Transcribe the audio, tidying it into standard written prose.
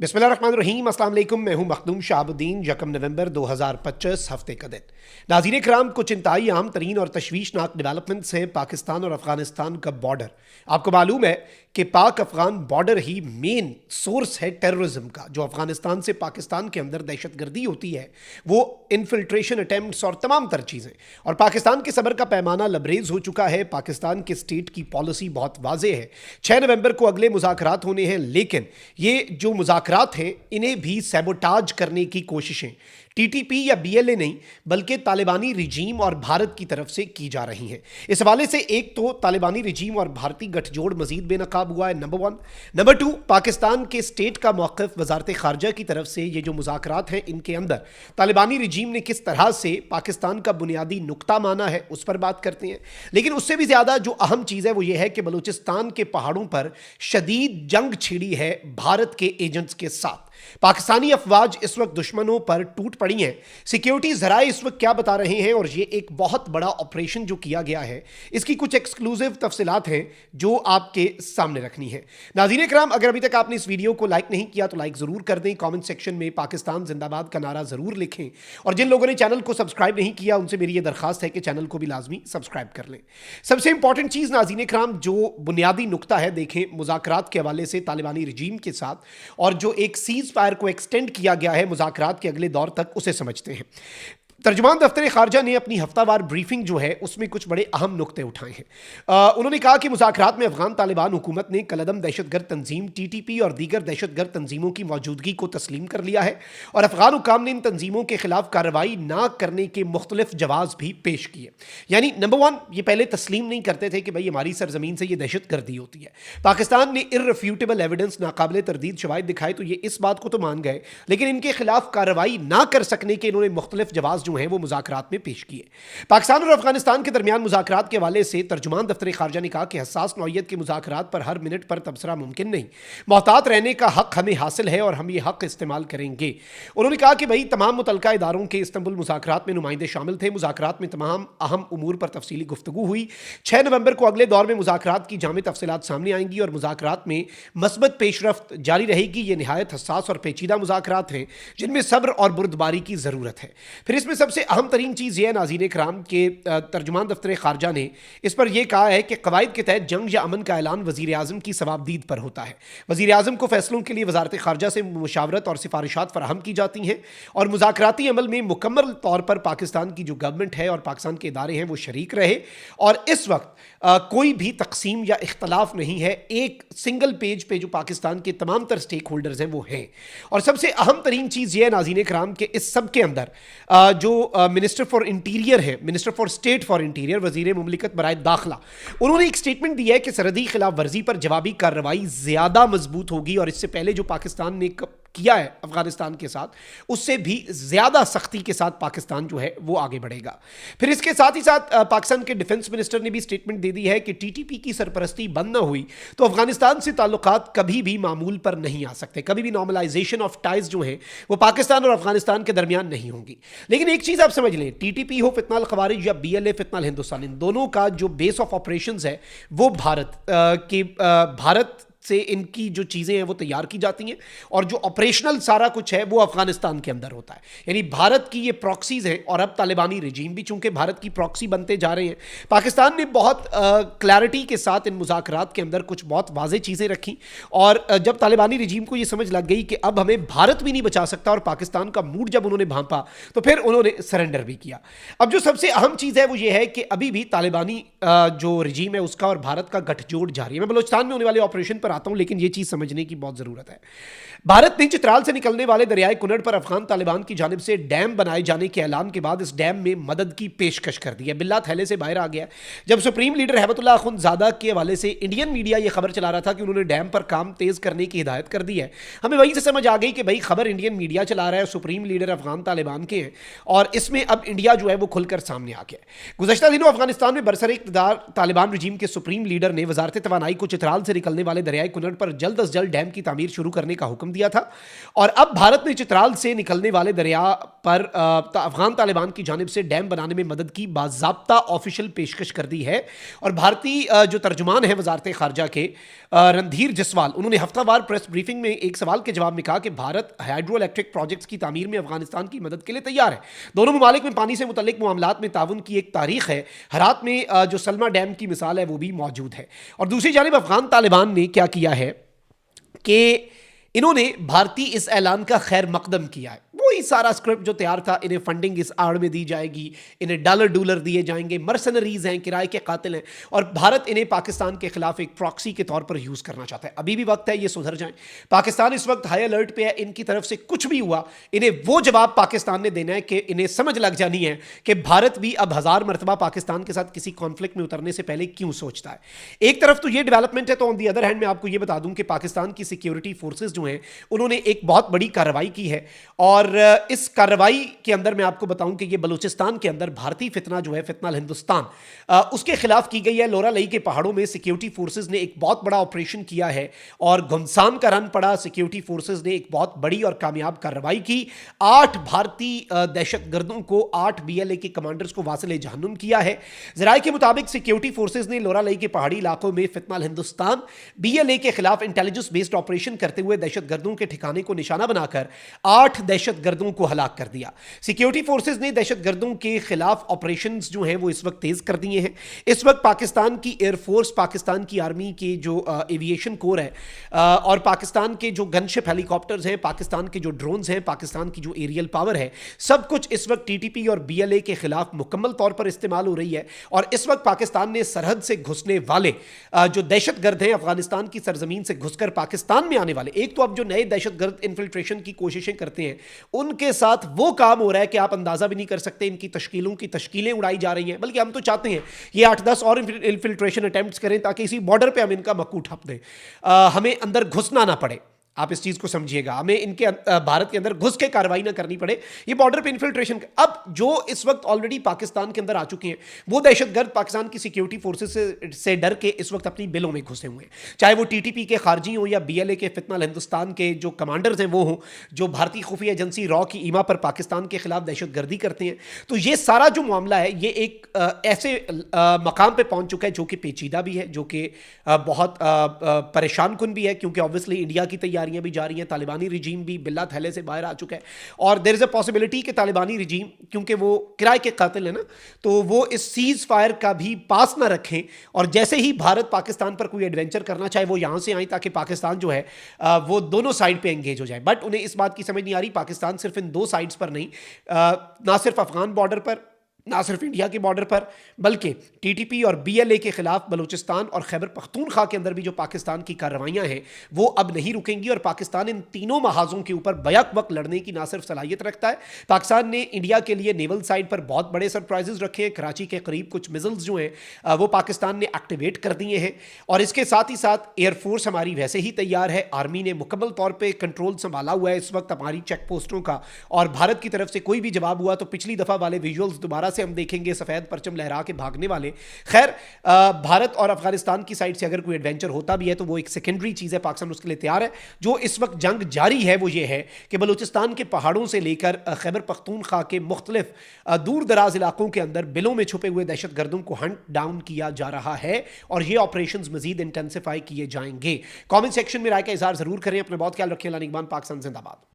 बिस्मिल्लाहिर्रहमानिर्रहीम, अस्सलाम वालेकुम। मैं हूं मखदूम शाहबुद्दीन। यकम नवंबर 2025 हफ्ते का दिन। नाज़रीन कराम, कुछ इंतहाई आम तरीन और तशवीशनाक डेवलपमेंट्स हैं पाकिस्तान और अफगानिस्तान का बॉर्डर। आपको मालूम है कि पाक अफगान बॉर्डर ही मेन सोर्स है टेररिज्म का। जो अफगानिस्तान से पाकिस्तान के अंदर दहशतगर्दी होती है, वो इन्फिल्ट्रेशन अटैम्प्ट्स और तमाम तर चीज़ें, और पाकिस्तान के सबर का पैमाना लबरेज हो चुका है। पाकिस्तान के स्टेट की पॉलिसी बहुत वाजे है। 6 नवंबर को अगले मुज़ाकरात होने हैं, लेकिन ये जो मुज़ाकरात हैं इन्हें भी सैबोटाज करने की कोशिशें टीटीपी या बीएलए नहीं बल्कि तालिबानी रिजीम और भारत की तरफ से की जा रही हैं। इस हवाले से एक तो तालिबानी रिजीम और भारतीय गठजोड़ मजीद बेनकाब हुआ है, नंबर 1। नंबर 2, पाकिस्तान के स्टेट का मौक़िफ़ वजारत ख़ारजा की तरफ से ये जो मुज़ाकरात हैं इनके अंदर तालिबानी रिजीम ने किस तरह से पाकिस्तान का बुनियादी नुक्ता माना है उस पर बात करते हैं। लेकिन उससे भी ज़्यादा जो अहम चीज़ है वो ये है कि बलूचिस्तान के पहाड़ों पर शदीद जंग छिड़ी है भारत के एजेंट्स के साथ। पाकिस्तानी अफवाज इस वक्त दुश्मनों पर टूट पड़ी हैं। सिक्योरिटी ज़राए इस वक्त क्या बता रहे हैं, और ये एक बहुत बड़ा ऑपरेशन जो किया गया है इसकी कुछ एक्सक्लूसिव तफसीलात हैं जो आपके सामने रखनी है। नाज़रीन कराम, अगर अभी तक आपने इस वीडियो को लाइक नहीं किया तो लाइक ज़रूर कर दें। कमेंट सेक्शन में पाकिस्तान जिंदाबाद का नारा ज़रूर लिखें, और जिन लोगों ने चैनल को सब्सक्राइब नहीं किया उनसे मेरी ये दरखास्त है कि चैनल को भी लाजमी सब्सक्राइब कर लें। सबसे इंपॉर्टेंट चीज़ नाज़रीन कराम, जो बुनियादी नुक्ता है, देखें मुज़ाकरात के हवाले से तालिबानी रिजीम के साथ, और जो एक सीज़ फायर को एक्सटेंड किया गया है मुज़ाकरात के अगले दौर तक, उसे समझते हैं। तर्जुमान दफ्तर खारजा ने अपनी हफ्तावार ब्रीफिंग जो है उसमें कुछ बड़े अहम नुक्ते उठाए हैं। उन्होंने कहा कि मुज़ाकरात में अफगान तालिबान हुकूमत ने कलदम दहशतगर्द तंजीम टीटीपी और दीगर दहशतगर्द तंजीमों की मौजूदगी को तस्लीम कर लिया है, और अफगान हुकाम ने इन तंजीमों के खिलाफ कार्रवाई ना करने के मुख्तलिफ जवाब भी पेश किए। यानी नंबर 1, ये पहले तस्लीम नहीं करते थे कि भाई हमारी सरजमीन से ये दहशतगर्दी होती है। पाकिस्तान ने इर्रेफ्यूटेबल एविडेंस, नाकाबिले तरदीद शवाहिद दिखाए तो ये इस बात को तो मान गए, लेकिन इनके खिलाफ कार्रवाई ना कर सकने के इन्होंने मुख्तलिफ जवाब हैं वो मुज़ाकरात में पेश किए। पाकिस्तान और अफगानिस्तान के दरमियान मुज़ाकरात के हवाले से तर्जुमान दफ्तर खारजा ने कहा कि हसास नौइयत के मुज़ाकरात पर हर मिनट पर तबसरा मुमकिन नहीं। मोहतात रहने का हक हमें हासिल है और हम ये हक इस्तेमाल करेंगे। उन्होंने कहा कि भाई तमाम मुतल्लिका इदारों के इस्तंबुल मुज़ाकरात में नुमाइंदे शामिल थे। मुज़ाकरात में तमाम अहम उमूर पर तफसीली गुफ्तगू हुई। 6 नवंबर को अगले दौर में मुज़ाकरात की जामे तफसीलात सामने आएंगी और मुज़ाकरात में मस्बत पेशरफ्त जारी रहेगी। ये निहायत हसास और पेचीदा मुज़ाकरात हैं जिनमें सब्र और बुर्दबारी की ज़रूरत है। फिर इसमें सबसे अहम तरीन चीज़ यह है नाज़रीन कराम के तर्जुमान दफ्तर खारजा ने इस पर यह कहा है कि कवायद के तहत जंग या अमन का ऐलान वज़ीर आज़म की सवाबदीद पर होता है। वज़ीर आज़म को फैसलों के लिए वज़ारत खारजा से मुशावरत और सिफारिशात फराहम की जाती हैं, और मुज़ाकराती अमल में मुकम्मल तौर पर पाकिस्तान की जो गवर्नमेंट है और पाकिस्तान के इदारे हैं वो शरीक रहे। और इस वक्त कोई भी तकसीम या इख्तलाफ नहीं है, एक सिंगल पेज पे जो पाकिस्तान के तमाम तर स्टेक होल्डर्स हैं वो हैं। और सबसे अहम तरीन चीज़ यह है नाज़रीन कराम के इस सब के अंदर जो मिनिस्टर फॉर इंटीरियर है, minister for state for interior, वजीर मुमलिकत बराए दाखिला, उन्होंने एक स्टेटमेंट दिया है कि सरहदी खिलाफ वर्जी पर जवाबी कार्रवाई ज़्यादा मजबूत होगी, और इससे पहले जो पाकिस्तान ने किया है अफगानिस्तान के साथ उससे भी ज़्यादा सख्ती के साथ पाकिस्तान जो है वो आगे बढ़ेगा। फिर इसके साथ ही साथ पाकिस्तान के डिफेंस मिनिस्टर ने भी स्टेटमेंट दे दी है कि टीटीपी की सरपरस्ती बंद ना हुई तो अफगानिस्तान से ताल्लुकात कभी भी मामूल पर नहीं आ सकते, कभी भी नॉर्मलाइजेशन ऑफ टाइज जो है वो पाकिस्तान और अफगानिस्तान के दरमियान नहीं होंगी। लेकिन एक चीज़ आप समझ लें, टीटीपी हो, फितनाल खवारिज, या बीएलए फितनाल हिंदुस्तान, इन दोनों का जो बेस ऑफ ऑपरेशंस है वो भारत से इनकी जो चीज़ें हैं वो तैयार की जाती हैं, और जो ऑपरेशनल सारा कुछ है वो अफगानिस्तान के अंदर होता है। यानी भारत की ये प्रॉक्सीज हैं, और अब तालिबानी रिजीम भी चूंकि भारत की प्रॉक्सी बनते जा रहे हैं। पाकिस्तान ने बहुत क्लैरिटी के साथ इन मुज़ाकरात के अंदर कुछ बहुत वाज़ेह चीज़ें रखी, और जब तालिबानी रिजीम को ये समझ लग गई कि अब हमें भारत भी नहीं बचा सकता, और पाकिस्तान का मूड जब उन्होंने भांपा तो फिर उन्होंने सरेंडर भी किया। अब जो सबसे अहम चीज़ है वो ये है कि अभी भी तालिबानी जो रिजीम है उसका और भारत का गठजोड़ जारी है। मैं बलूचिस्तान में होने वाले ऑपरेशन पर आता हूं, लेकिन यह चीज समझने की बहुत जरूरत है। भारत ने चित्राल से निकलने वाले दरियाए कुनड़ पर अफगान तालिबान की जानिब से डैम बनाए जाने के ऐलान के बाद इस डैम में मदद की पेशकश कर दी है। बिल्ला थैले से बाहर आ गया। जब सुप्रीम लीडर रहमतुल्लाह अखुंदजादा के हवाले से इंडियन मीडिया यह खबर चला रहा था कि उन्होंने डैम पर काम तेज करने की हिदायत कर दी है, हमें वहीं से समझ आ गई कि भाई खबर इंडियन मीडिया चला रहा है, सुप्रीम लीडर अफगान तालिबान के हैं, और इसमें अब इंडिया जो है वो खुलकर सामने आ गया। गुज़श्ता दिनों अफगानिस्तान में बरसर इक़्तिदार तालिबान रिजीम के सुप्रीम लीडर ने वजारत तवानाई को चित्राल से निकलने वाले दरियाए कुनड़ पर जल्द अज जल्द डैम की तामीर शुरू करने का हुक्म दिया था, और अब भारत ने चित्राल से निकलने वाले दरिया पर अफगान तालिबान की जानिब से डैम बनाने में मदद की बाज़ाब्ता ऑफिशियल पेशकश कर दी है। और भारतीय जो तर्जुमान है वजारत खारजा के रणधीर जसवाल, उन्होंने हफ्तावार प्रेस ब्रीफिंग में एक सवाल के जवाब में कहा कि भारत हाइड्रो इलेक्ट्रिक प्रोजेक्ट्स की तामीर में अफगानिस्तान की मदद के लिए तैयार है। दोनों ममालिक में पानी से मुतल्लिक मामलात में ताउन की एक तारीख है। हरात में जो सलमा डैम की मिसाल है वो भी मौजूद है। और दूसरी जानिब अफगान तालिबान ने क्या किया है कि इन्होंने भारतीय इस ऐलान का खैर मकदम किया है। वही सारा स्क्रिप्ट जो तैयार था, इन्हें फंडिंग इस आड़ में दी जाएगी, इन्हें डॉलर दिए जाएंगे, मर्सनरीज हैं, किराए के कातिल हैं, और भारत इन्हें पाकिस्तान के खिलाफ एक प्रॉक्सी के तौर पर यूज करना चाहता है। अभी भी वक्त है, ये सुधर जाएं। पाकिस्तान इस वक्त हाई अलर्ट पे है। इनकी तरफ से कुछ भी हुआ, इन्हें वो जवाब पाकिस्तान ने देना है कि इन्हें समझ लग जानी है कि भारत भी अब 1000 मरतबा पाकिस्तान के साथ किसी कॉन्फ्लिक्ट में उतरने से पहले क्यों सोचता है। एक तरफ तो ये डेवलपमेंट है, तो ऑन दी अदर हैंड मैं आपको ये बता दूं कि पाकिस्तान की सिक्योरिटी फोर्सेज जो हैं उन्होंने एक बहुत बड़ी कार्रवाई की है। और इस कार्रवाई के अंदर मैं आपको बताऊं कि ये बलूचिस्तान के अंदर भारतीय फितना जो है, फितना हिंदुस्तान, उसके खिलाफ की गई है। लोरा लई के पहाड़ों में सिक्योरिटी फोर्सेज ने एक बहुत बड़ा ऑपरेशन किया है और घुमसान का रन पड़ा। सिक्योरिटी फोर्सेज ने एक बहुत बड़ी और कामयाब कार्रवाई की। 8 भारतीय दहशतगर्दों को, 8 BLA के कमांडर्स को वासिले जहन्नुम किया है। जराये के मुताबिक सिक्योरिटी फोर्सेज ने लोरा लई के पहाड़ी इलाकों में फितना हिंदुस्तान BLA के खिलाफ इंटेलिजेंस बेस्ड ऑपरेशन करते हुए दहशतगर्दों के ठिकाने को निशाना बनाकर 8 दहशतगर्दों को हलाक कर दिया। सिक्योरिटी फोर्सेज ने दहशतगर्दों के खिलाफ ऑपरेशंस जो हैं वो इस वक्त तेज कर दिए हैं। इस वक्त पाकिस्तान की एयरफोर्स, पाकिस्तान की आर्मी के जो एविएशन कोर है और पाकिस्तान के जो गनशिप हेलीकॉप्टर्स हैं, पाकिस्तान के जो ड्रोन्स हैं, पाकिस्तान की जो एरियल पावर है, सब कुछ इस वक्त TTP और BLA के खिलाफ मुकम्मल तौर पर इस्तेमाल हो रही है। और इस वक्त पाकिस्तान ने सरहद से घुसने वाले जो दहशतगर्द हैं, अफगानिस्तान की सरजमीन से घुसकर पाकिस्तान में आने वाले, एक तो अब जो नए दहशतगर्द इन्फिल्ट्रेशन की कोशिशें करते हैं उनके साथ वो काम हो रहा है कि आप अंदाजा भी नहीं कर सकते। इनकी तश्कीलें उड़ाई जा रही हैं। बल्कि हम तो चाहते हैं ये 8-10 और इन्फिल्ट्रेशन अटेम्प्ट्स करें ताकि इसी बॉर्डर पे हम इनका मक्कू ठप दें, हमें अंदर घुसना ना पड़े। आप इस चीज को समझिएगा, हमें इनके भारत के अंदर घुस के कार्रवाई ना करनी पड़े। ये बॉर्डर पे इन्फिल्ट्रेशन अब जो इस वक्त ऑलरेडी पाकिस्तान के अंदर आ चुके हैं, वो दहशतगर्द पाकिस्तान की सिक्योरिटी फोर्सेस से डर के इस वक्त अपनी बिलों में घुसे हुए हैं। चाहे वो TTP के खारजी हो या BLA के फितना हिंदुस्तान के जो कमांडर्स हैं वो हों, जो भारतीय खुफिया एजेंसी रॉ की ईमा पर पाकिस्तान के खिलाफ दहशतगर्दी करते हैं। तो ये सारा जो मामला है ये एक ऐसे मकाम पे पहुंच चुका है जो कि पेचीदा भी है, जो कि बहुत परेशान कुन भी है, क्योंकि ऑब्वियसली इंडिया की तैयारियां भी जारी हैं। तालिबानी रिजीम भी बिल्ला थैले से बाहर आ चुका है और देयर इज अ पॉसिबिलिटी कि तालिबानी रिजीम, क्योंकि वो किराए के कातिल है ना, तो वो इस सीज फायर का भी पास ना रखें। और जैसे ही भारत पाकिस्तान पर कोई एडवेंचर करना चाहे वो यहां से आए, ताकि पाकिस्तान जो है वो दोनों साइड पे एंगेज हो जाए। बट उन्हें इस बात की समझ नहीं आ रही, पाकिस्तान सिर्फ इन 2 साइड्स पर नहीं, ना सिर्फ अफगान बॉर्डर पर, ना सिर्फ इंडिया के बॉर्डर पर, बल्कि TTP और BLA के खिलाफ बलूचिस्तान और खैबर पख्तूनख्वा के अंदर भी जो पाकिस्तान की कार्रवाइयां हैं वो अब नहीं रुकेंगी। और पाकिस्तान इन तीनों महाजों के ऊपर बैक वक्त लड़ने की ना सिर्फ सलाहियत रखता है, पाकिस्तान ने इंडिया के लिए नेवल साइड पर बहुत बड़े सरप्राइजेस रखे हैं। कराची के करीब कुछ मिसाइल्स जो हैं वो पाकिस्तान ने एक्टिवेट कर दिए हैं। और इसके साथ ही साथ एयरफोर्स हमारी वैसे ही तैयार है। आर्मी ने मुकम्मल तौर पर कंट्रोल संभाला हुआ है इस वक्त हमारी चेक पोस्टों का। और भारत की तरफ से कोई भी जवाब हुआ तो पिछली दफा वाले विजुअल्स दोबारा से हम देखेंगे, सफेद परचम लहरा के भागने वाले। खैर, भारत और अफगानिस्तान की साइड से अगर कोई एडवेंचर होता भी है तो वो एक सेकेंडरी चीज है, पाकिस्तान उसके लिए तैयार है। जो इस वक्त जंग जारी है वो ये है कि बलूचिस्तान के पहाड़ों से लेकर खैबर पख्तूनख्वा के मुख्तलिफ दूर दराज इलाकों के अंदर बिलों में छुपे हुए दहशतगर्दों को हंट डाउन किया जा रहा है और ये ऑपरेशंस मजीद इंटेंसिफाई किए जाएंगे। कमेंट सेक्शन में राय का इजहार जरूर करें। अपना बहुत ख्याल रखें। पाकिस्तान जिंदाबाद।